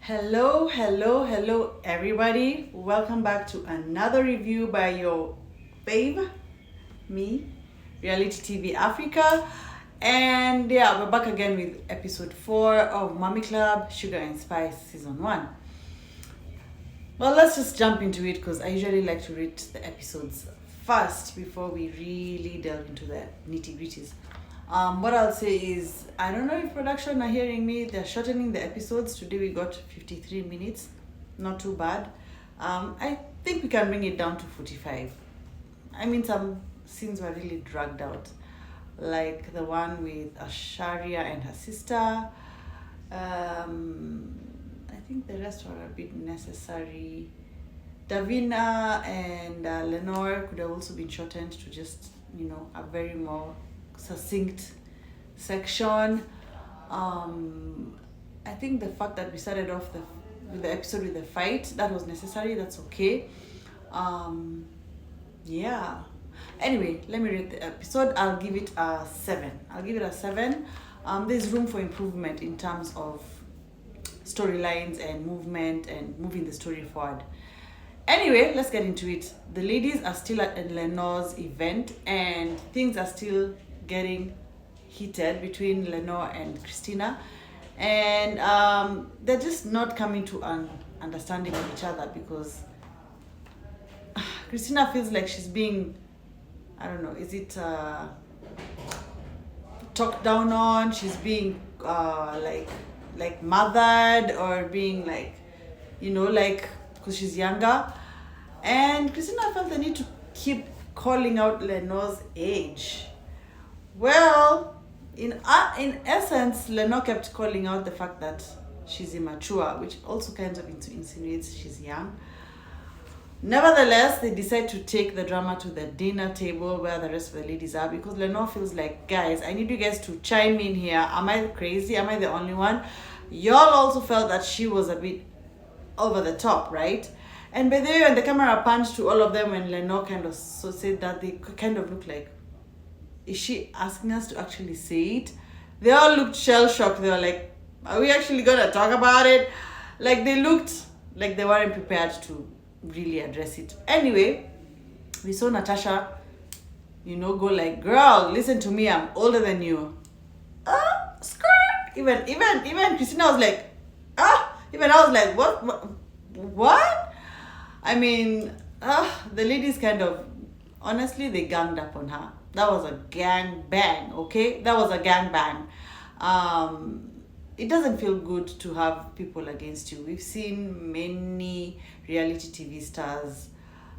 Hello, everybody. Welcome back to another review by your fave, me, Reality TV Africa. And yeah, we're back again with episode 4 of Mommy Club Sugar and Spice Season 1. Well, let's just jump into it because I usually like to read the episodes first before we really delve into the nitty gritties. What I'll say is, I don't know if production are hearing me. They're shortening the episodes. Today we got 53 minutes. Not too bad. I think we can bring it down to 45. I mean, some scenes were really dragged out. Like the one with Asharia and her sister. I think the rest were a bit necessary. Davina and Lenore could have also been shortened to just, a very more succinct section. I think the fact that we started off with the episode with the fight, that was necessary. That's okay. Yeah. Anyway, let me rate the episode. I'll give it a 7. There's room for improvement in terms of storylines and movement and moving the story forward. Anyway, let's get into it. The ladies are still at Lenore's event and things are still getting heated between Lenore and Christina, and they're just not coming to an understanding of each other because Christina feels like she's being, I don't know, is it talked down on? She's being like mothered, or being like, because she's younger, and Christina felt the need to keep calling out Lenore's age. Well, in essence, Lenore kept calling out the fact that she's immature, which also kind of insinuates she's young. Nevertheless, they decide to take the drama to the dinner table where the rest of the ladies are, because Lenore feels like, guys, I need you guys to chime in here. Am I crazy? Am I the only one? Y'all also felt that she was a bit over the top, right? And by the way, when the camera panned to all of them, when Lenore kind of said that, they kind of looked like, is she asking us to actually say it? They all looked shell-shocked. They were like, are we actually gonna talk about it? Like, they looked like they weren't prepared to really address it. Anyway, we saw Natasha, go like, girl, listen to me, I'm older than you. Skirt. Even Christina was like, even I was like, what? I mean, the ladies kind of, honestly, they ganged up on her. That was a gang bang, okay? That was a gang bang. It doesn't feel good to have people against you. We've seen many reality TV stars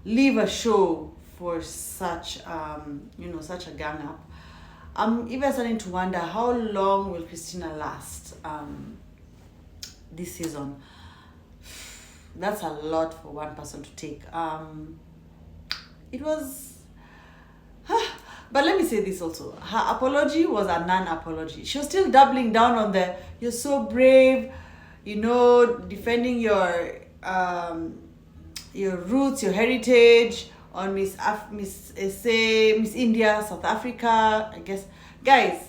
leave a show for such, such a gang up. I'm even starting to wonder, how long will Christina last this season? That's a lot for one person to take. It was... But let me say this also. Her apology was a non-apology. She was still doubling down on the, you're so brave, defending your roots, your heritage, on Miss India, South Africa, I guess. Guys,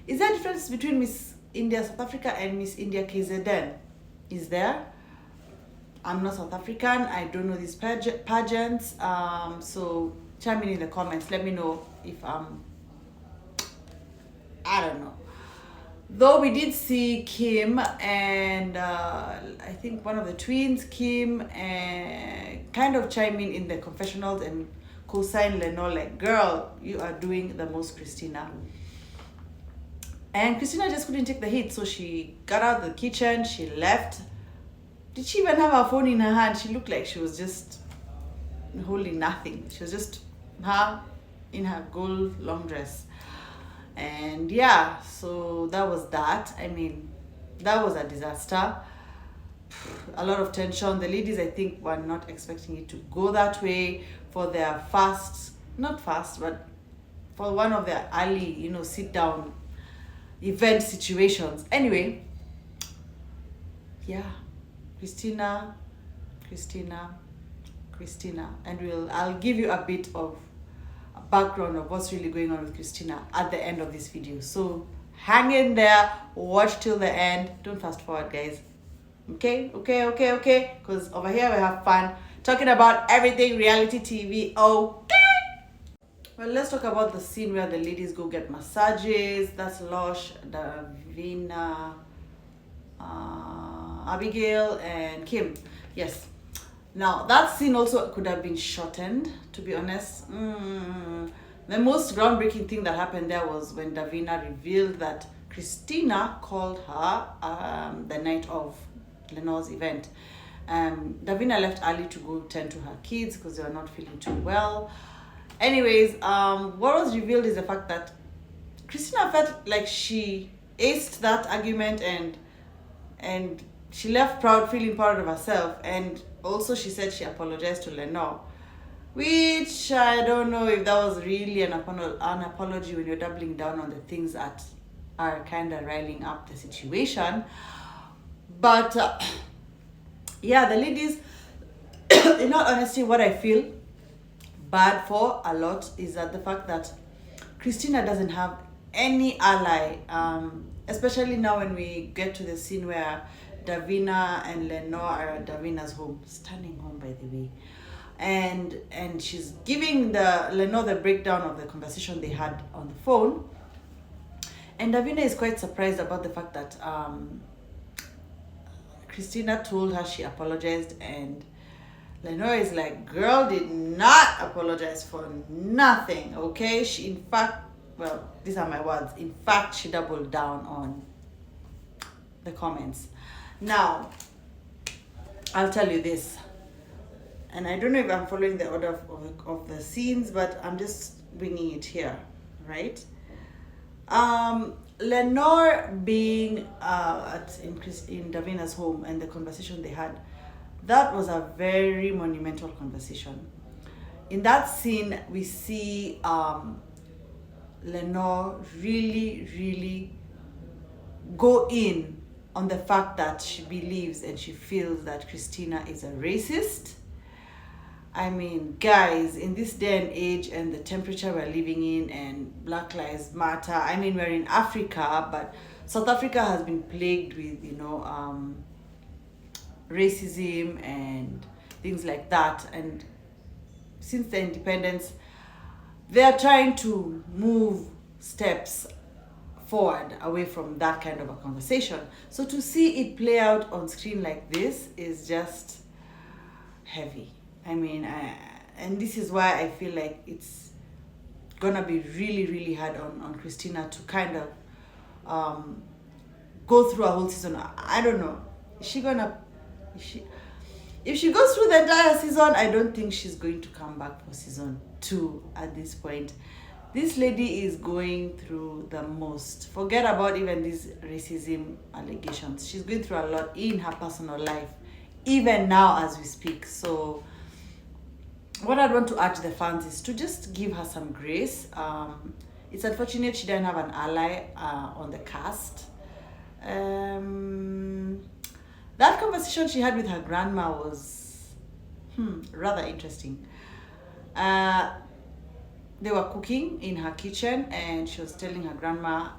is there a difference between Miss India, South Africa and Miss India KZN? Is there? I'm not South African. I don't know these pageants. So chime in the comments. Let me know if I don't know. Though we did see Kim and I think one of the twins, Kim, kind of chime in the confessionals and co-sign Lenore like, girl, you are doing the most, Christina. And Christina just couldn't take the hit, so she got out of the kitchen, she left. Did she even have her phone in her hand? She looked like she was just holding nothing. She was just her in her gold long dress. And yeah, so that was that. I mean, that was a disaster. A lot of tension. The ladies, I think, were not expecting it to go that way for their not fast, but for one of their early, sit down event situations. Anyway, yeah, Christina, and I'll give you a bit of a background of what's really going on with Christina at the end of this video. So hang in there, watch till the end. Don't fast forward, guys. Okay. Because over here we have fun talking about everything reality TV. Okay. Well, let's talk about the scene where the ladies go get massages. That's Lush, Davina, Abigail, and Kim. Yes. Now, that scene also could have been shortened, to be honest. The most groundbreaking thing that happened there was when Davina revealed that Christina called her the night of Lenore's event. Davina left early to go tend to her kids because they were not feeling too well. Anyways, what was revealed is the fact that Christina felt like she aced that argument and she left feeling proud of herself, and also she said she apologized to Lenore, which I don't know if that was really an apology when you're doubling down on the things that are kind of riling up the situation. But yeah, the ladies, in all honesty, what I feel bad for a lot is that the fact that Christina doesn't have any ally, especially now when we get to the scene where Davina and Lenore are at Davina's home, stunning home by the way, and she's giving Lenore the breakdown of the conversation they had on the phone, and Davina is quite surprised about the fact that Christina told her she apologized, and Lenore is like, girl did not apologize for nothing, okay? She, in fact, well, these are my words, in fact, she doubled down on the comments. Now, I'll tell you this, and I don't know if I'm following the order of the scenes, but I'm just bringing it here, right? Lenore being in Davina's home and the conversation they had, that was a very monumental conversation. In that scene, we see Lenore really go in on the fact that she believes and she feels that Christina is a racist. I mean, guys, in this day and age and the temperature we're living in and Black Lives Matter, I mean, we're in Africa, but South Africa has been plagued with, racism and things like that. And since the independence, they are trying to move steps forward away from that kind of a conversation. So to see it play out on screen like this is just heavy. I mean, and this is why I feel like it's gonna be really hard on Christina to kind of go through a whole season. I don't know. If she goes through the entire season, I don't think she's going to come back for season 2 at this point. This lady is going through the most. Forget about even these racism allegations. She's going through a lot in her personal life, even now as we speak. So what I'd want to urge the fans is to just give her some grace. It's unfortunate she didn't have an ally on the cast. That conversation she had with her grandma was rather interesting. They were cooking in her kitchen and she was telling her grandma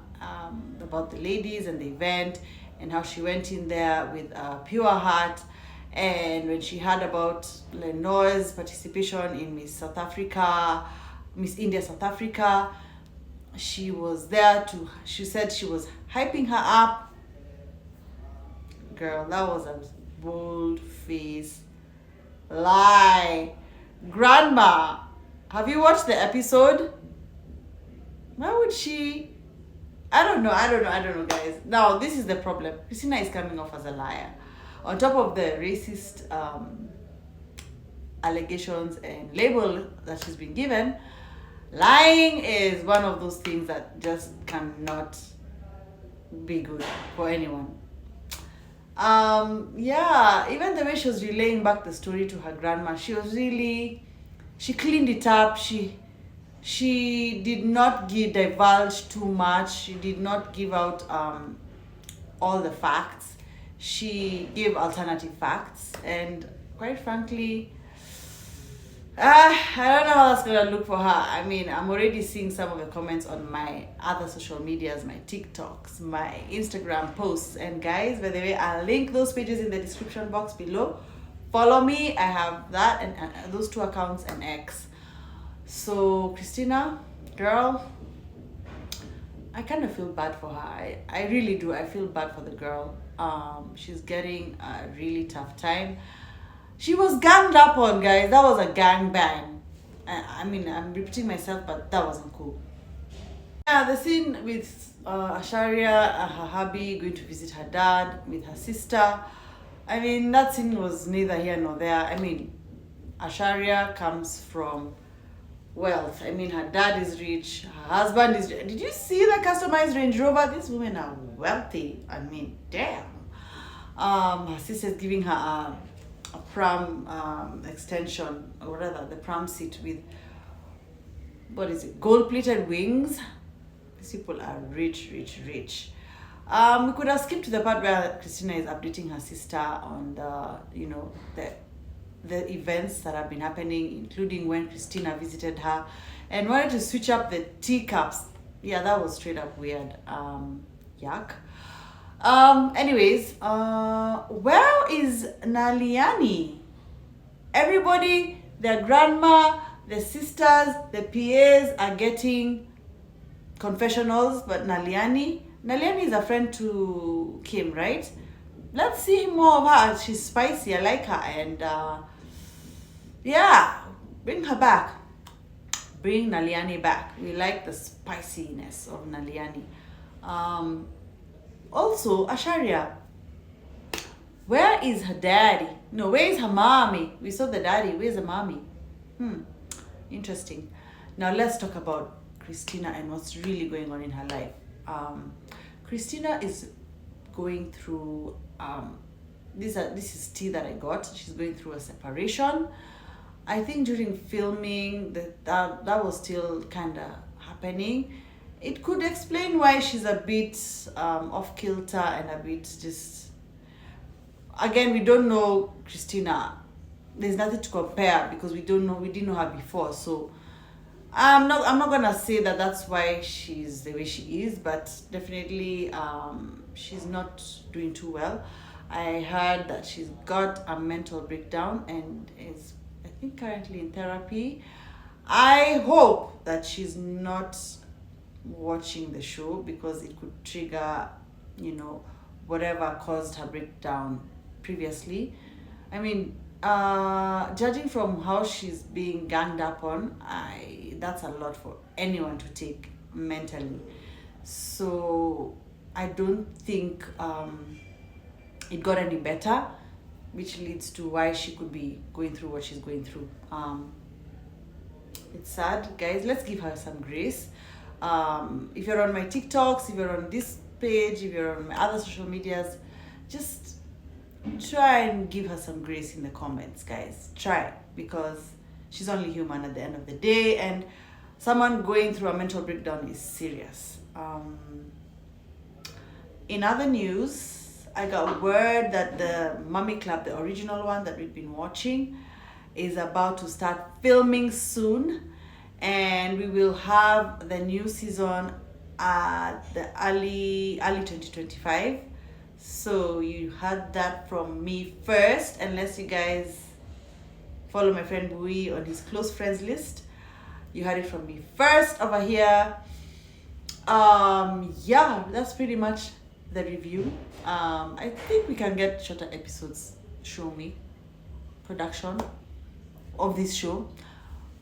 about the ladies and the event and how she went in there with a pure heart. And when she heard about Lenore's participation in Miss India South Africa, she was there she said she was hyping her up. Girl, that was a bold-faced lie. Grandma, have you watched the episode? Why would she? I don't know, guys. Now, this is the problem. Christina is coming off as a liar. On top of the racist allegations and label that she's been given, lying is one of those things that just cannot be good for anyone. Even the way she was relaying back the story to her grandma, she cleaned it up. She did not divulge too much. She did not give out all the facts. She gave alternative facts, and quite frankly, I don't know how that's gonna look for her. I mean, I'm already seeing some of the comments on my other social medias, my TikToks, my Instagram posts. And guys, by the way, I'll link those pages in the description box below. Follow me. I have that and those two accounts and X. So Christina, girl, I kind of feel bad for her. I really do. I feel bad for the girl. She's getting a really tough time. She was ganged up on, guys. That was a gangbang. I mean, I'm repeating myself, but that wasn't cool. Yeah, the scene with Asharia and her hubby going to visit her dad with her sister. I mean, that scene was neither here nor there. I mean, Asharia comes from wealth. I mean, her dad is rich, her husband is rich. Did you see the customized Range Rover? These women are wealthy. I mean, damn. Her sister's giving her a pram extension, or rather the pram seat with, what is it, gold-plated wings. These people are rich, rich, rich. We could have skipped to the part where Christina is updating her sister on the events that have been happening, including when Christina visited her and wanted to switch up the teacups. Yeah, that was straight up weird. Yuck. Anyways, where is Naliani? Everybody, their grandma, the sisters, the PAs are getting confessionals, but Naliani is a friend to Kim, right? Let's see more of her. She's spicy. I like her. And yeah, bring her back. Bring Naliani back. We like the spiciness of Naliani. Also, Asharia, where is her daddy? No, where is her mommy? We saw the daddy. Where's the mommy? Interesting. Now let's talk about Christina and what's really going on in her life. Christina is going through this is tea that I got. She's going through a separation. I think during filming that was still kind of happening. It could explain why she's a bit off kilter and a bit just. Again, we don't know Christina. There's nothing to compare because we didn't know her before. So I'm not gonna say that that's why she's the way she is, but definitely she's not doing too well. I heard that she's got a mental breakdown and is, I think, currently in therapy. I hope that she's not watching the show because it could trigger, whatever caused her breakdown previously. I mean, judging from how she's being ganged up on, that's a lot for anyone to take mentally. So I don't think it got any better, which leads to why she could be going through what she's going through. It's sad, guys. Let's give her some grace. If you're on my TikToks, if you're on this page, if you're on my other social medias, just try and give her some grace in the comments, guys. Try, because she's only human at the end of the day, and someone going through a mental breakdown is serious. In other news, I got word that the Mummy Club, the original one that we've been watching, is about to start filming soon, and we will have the new season at the early 2025. So you heard that from me first, unless you guys follow my friend Bui on his close friends list. You heard it from me first over here. Yeah, that's pretty much the review. I think we can get shorter episodes. Show me production of this show.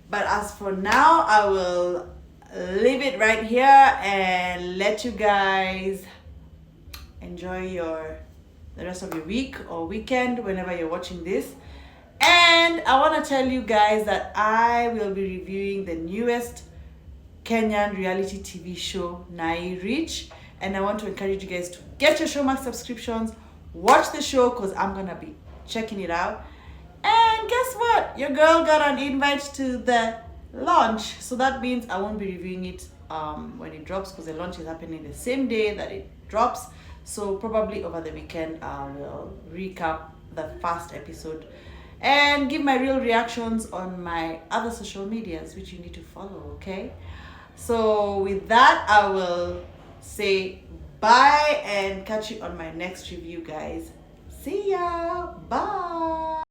But as for now, I will leave it right here and let you guys enjoy the rest of your week or weekend whenever you're watching this. And I want to tell you guys that I will be reviewing the newest Kenyan reality TV show, Nai Rich. And I want to encourage you guys to get your Showmax subscriptions, watch the show because I'm going to be checking it out. And guess what? Your girl got an invite to the launch. So that means I won't be reviewing it when it drops because the launch is happening the same day that it drops. So probably over the weekend I will recap the first episode and give my real reactions on my other social medias, which you need to follow, okay? So with that, I will say bye and catch you on my next review, guys. See ya. Bye.